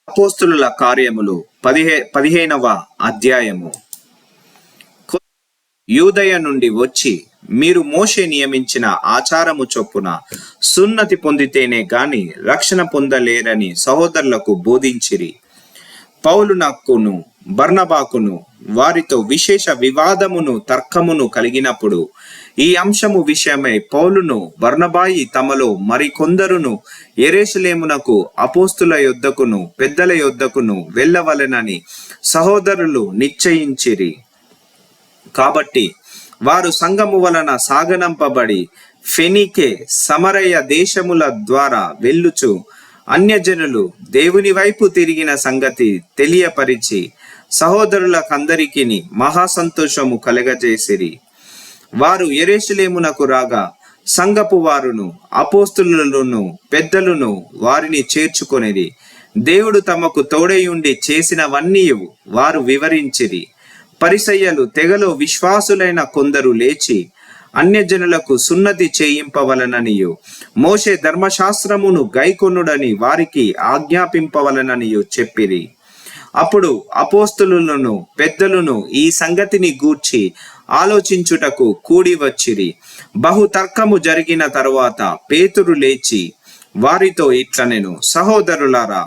అపోస్తుల కార్యములు 15వ అధ్యాయము. యూదయ నుండి వచ్చి మీరు మోషే నియమించిన ఆచారము చొప్పున సున్నతి పొందితేనే గాని రక్షణ పొందలేరని సహోదరులకు బోధించిరి. పౌలునకును బర్నబాకును వారితో విశేష వివాదమును తర్కమును కలిగినప్పుడు ఈ అంశము విషయమై పౌలును బర్నబాయి తమలో మరికొందరును యెరూషలేమునకు అపోస్తుల యొద్దకును పెద్దల యొద్దకును వెళ్ళవలెనని సహోదరులు నిశ్చయించిరి. కాబట్టి వారు సంఘము వలన సాగనంపబడి ఫెనీకే సమరయ దేశముల ద్వారా వెళ్ళుచు అన్యజనులు దేవుని వైపు తిరిగిన సంగతి తెలియపరిచి సహోదరులకందరికీ మహాసంతోషము కలగజేసిరి. వారు యెరూషలేమునకు రాగా సంఘపు వారును అపోస్తులును పెద్దలును వారిని చేర్చుకొనిరి. దేవుడు తమకు తోడైయుండి చేసినవన్నీ వారు వివరించిరి. పరిసయ్యులు తెగలో విశ్వాసులైన కొందరు లేచి అన్యజనులకు సున్నతి చేయింపవలననియు మోషే ధర్మశాస్త్రమును గైకొనుడని వారికి ఆజ్ఞాపింపవలననియు చెప్పిరి. అప్పుడు అపోస్తులులను పెద్దలను ఈ సంగతిని గూర్చి ఆలోచించుటకు కూడి వచ్చిరి. బహుతర్కము జరిగిన తరువాత పేతురు లేచి వారితో ఇట్లనెను, సహోదరులారా,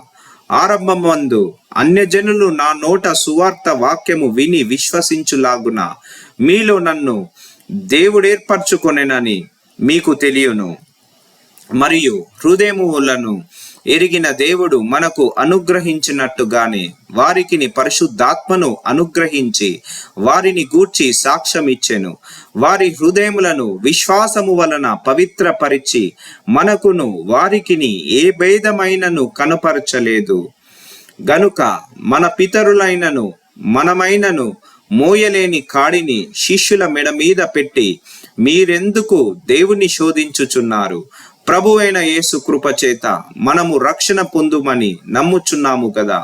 ఆరంభమందు అన్యజనులు నా నోట సువార్త వాక్యము విని విశ్వసించులాగున మీలో నన్ను దేవుడేర్పరచుకొనెనని మీకు తెలియను. మరియు హృదయములను ఎరిగిన దేవుడు మనకు అనుగ్రహించినట్టుగానే వారికిని పరిశుద్ధాత్మను అనుగ్రహించి వారిని గూర్చి సాక్ష్యమిచ్చెను. వారి హృదయములను విశ్వాసము వలన పవిత్రపరిచి మనకును వారికిని ఏ భేదమైనను కనపరచలేదు. గనుక మన పితరులైనను మనమైనను మోయలేని కాడిని శిష్యుల మెడ మీద పెట్టి మీరెందుకు దేవుని శోధించుచున్నారు? ప్రభువైన యేసు కృపచేత మనము రక్షణ పొందుమని నమ్ముచున్నాము కదా,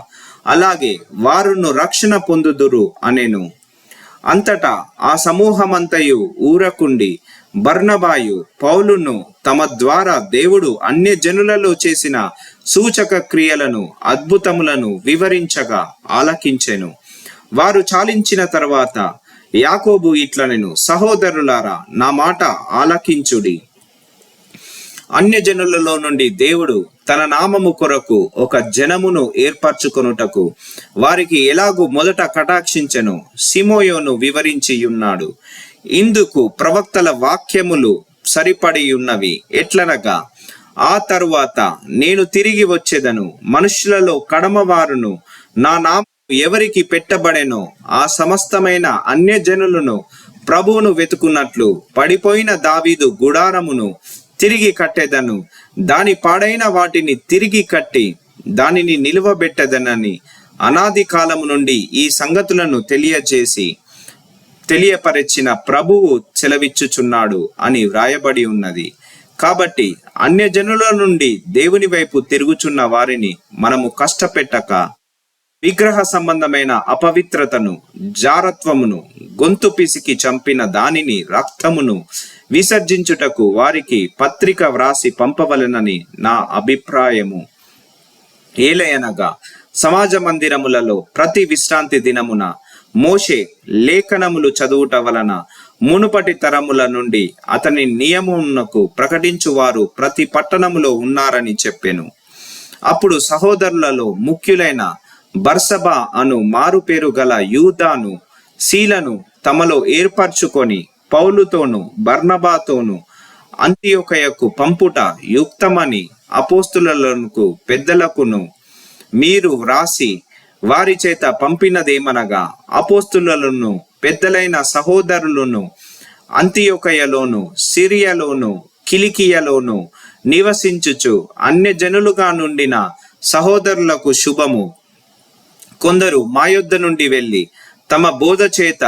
అలాగే వారును రక్షణ పొందుదురు అనెను. అంతటా ఆ సమూహమంతయు ఊరకుండి బర్నబాయు పౌలును తమ ద్వారా దేవుడు అన్యజనులలో చేసిన సూచక క్రియలను అద్భుతములను వివరించగా ఆలకించెను. వారు చాలించిన తర్వాత యాకోబు ఇట్లనెను, సహోదరులారా, నా మాట ఆలకించుడి. అన్యజనులలో నుండి దేవుడు తన నామము కొరకు ఒక జనమును ఏర్పరచుకొనుటకు వారికి ఎలాగూ మొదట కటాక్షించెను సిమోయోను వివరించి ఉన్నాడు. ఇందుకు ప్రవక్తల వాక్యములు సరిపడి ఉన్నవి. ఎట్లనగా, ఆ తరువాత నేను తిరిగి వచ్చేదను, మనుషులలో కడమవారును నా నామము ఎవరికి పెట్టబడెనో ఆ సమస్తమైన అన్యజనులను ప్రభువును వెతుకున్నట్లు పడిపోయిన దావీదు గుడారమును తిరిగి కట్టెదను, దాని పాడైన వాటిని తిరిగి కట్టి దానిని నిలువబెట్టెదనని అనాది కాలము నుండి ఈ సంగతులను తెలియపరిచిన ప్రభువు సెలవిచ్చుచున్నాడు అని వ్రాయబడి ఉన్నది. కాబట్టి అన్యజనుల నుండి దేవుని వైపు తిరుగుచున్న వారిని మనము కష్టపెట్టక విగ్రహ సంబంధమైన అపవిత్రతను జారత్వమును గొంతు పిసికి చంపిన దానిని రక్తమును విసర్జించుటకు వారికి పత్రిక వ్రాసి పంపవలెనని నా అభిప్రాయము. ఏలయనగా సమాజ మందిరములలో ప్రతి విశ్రాంతి దినమున మోషే లేఖనములు చదువుట వలన మునుపటి తరముల నుండి అతని నియమమునకు ప్రకటించువారు ప్రతి పట్టణములో ఉన్నారని చెప్పెను. అప్పుడు సహోదరులలో ముఖ్యులైన బర్సబా అను మారుపేరు గల యూదాను సీలను తమలో ఏర్పరచుకొని పౌలుతోను బర్నబాతోను అంతియొకయకు పంపుట యుక్తమని అపోస్తులకు పెద్దలకును మీరు వ్రాసి వారి చేత పంపినదేమనగా, అపోస్తులను పెద్దలైన సహోదరులను అంతియొకయలోను సిరియలోను కిలికియలోను నివసించుచు అన్యజనులుగా నుండిన సహోదరులకు శుభము. కొందరు మా యొద్ద నుండి వెళ్ళి తమ బోధ చేత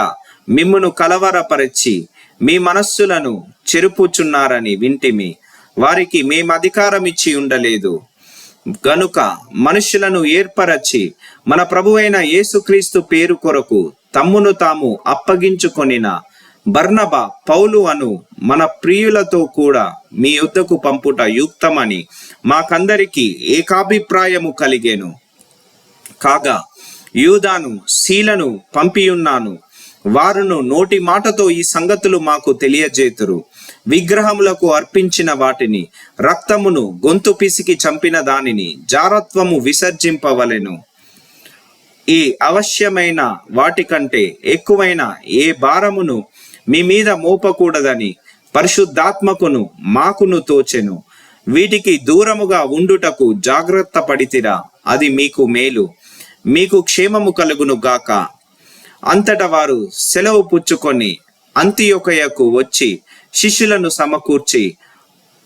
మిమ్మును కలవరపరిచి మీ మనస్సులను చెరుపుచున్నారని వింటిమి. వారికి మేము అధికారం ఇచ్చి ఉండలేదు. గనుక మనుషులను ఏర్పరచి మన ప్రభువైన యేసుక్రీస్తు పేరు కొరకు తమ్మును తాము అప్పగించుకొనిన బర్నబా పౌలు అను మన ప్రియులతో కూడా మీ యొద్దకు పంపుట యుక్తమని మాకందరికి ఏకాభిప్రాయము కలిగెను. కాగా యూదాను శీలను పంపియున్నాను. వారును నోటి మాటతో ఈ సంగతులు మాకు తెలియజేతురు. విగ్రహములకు అర్పించిన వాటిని, రక్తమును, గొంతు పిసికి చంపిన దానిని జారత్వము విసర్జింపవలెను. ఈ అవశ్యమైన వాటికంటే ఎక్కువైన ఏ భారమును మీ మీద మోపకూడదని పరిశుద్ధాత్మకును మాకును తోచెను. వీటికి దూరముగా ఉండుటకు జాగ్రత్త పడితిరా, అది మీకు మేలు, మీకు క్షేమము కలుగును గాక. అంతటా వారు సెలవు పుచ్చుకొని అంతియొకయకు వచ్చి శిష్యులను సమకూర్చి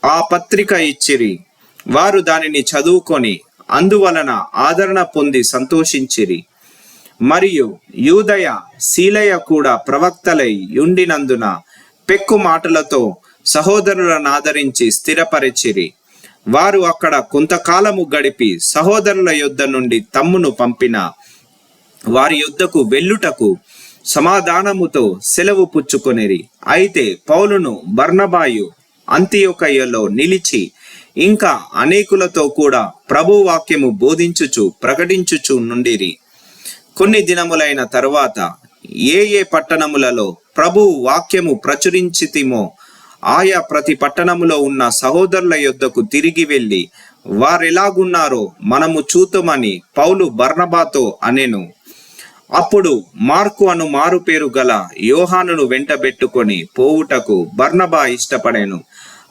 ఆ పత్రిక ఇచ్చిరి. వారు దానిని చదువుకొని అందువలన ఆదరణ పొంది సంతోషించిరి. మరియు యూదయ శీలయ కూడా ప్రవక్తలై ఉండినందున పెక్కు మాటలతో సహోదరులను ఆదరించి స్థిరపరిచిరి. వారు అక్కడ కొంతకాలము గడిపి సహోదరుల యొద్ద నుండి తమ్మును పంపిన వారి యొద్దకు వెళ్ళుటకు సమాధానముతో సెలవు పుచ్చుకొనిరి. అయితే పౌలును బర్నబాయు అంతియొకయలో నిలిచి ఇంకా అనేకులతో కూడా ప్రభు వాక్యము బోధించుచు ప్రకటించుచు నుండిరి. కొన్ని దినములైన తరువాత ఏ పట్టణములలో ప్రభు వాక్యము ప్రచురించితిమో ఆయా ప్రతి పట్టణములో ఉన్న సహోదరుల యొద్దకు తిరిగి వెళ్ళి వారెలాగున్నారో మనము చూతుమని పౌలు బర్నబాతో అనెను. అప్పుడు మార్కు అను మారు పేరు గల యోహానును వెంటబెట్టుకొని పోవుటకు బర్నబా ఇష్టపడెను.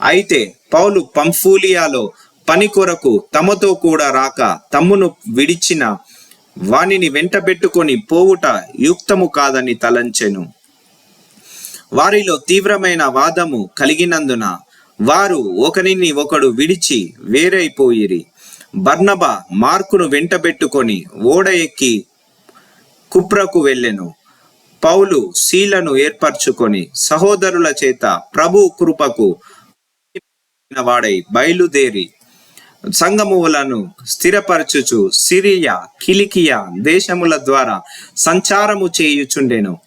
అయితే పౌలు పంఫూలియాలో పని కొరకు తమతో కూడా రాక తమ్మును విడిచిన వానిని వెంటబెట్టుకొని పోవుట యుక్తము కాదని తలంచెను. వారిలో తీవ్రమైన వాదము కలిగినందున వారు ఒకరిని ఒకడు విడిచి వేరైపోయిరి. బర్నబా మార్కును వెంటబెట్టుకొని ఓడ ఎక్కి కుప్రకు వెళ్ళెను. పౌలు శీలను ఏర్పరచుకొని సహోదరుల చేత ప్రభు కృపకు వాడై బయలుదేరి సంగములను స్థిరపరచుచు సిరియా, కిలికియా దేశముల ద్వారా సంచారము చేయుచుండెను.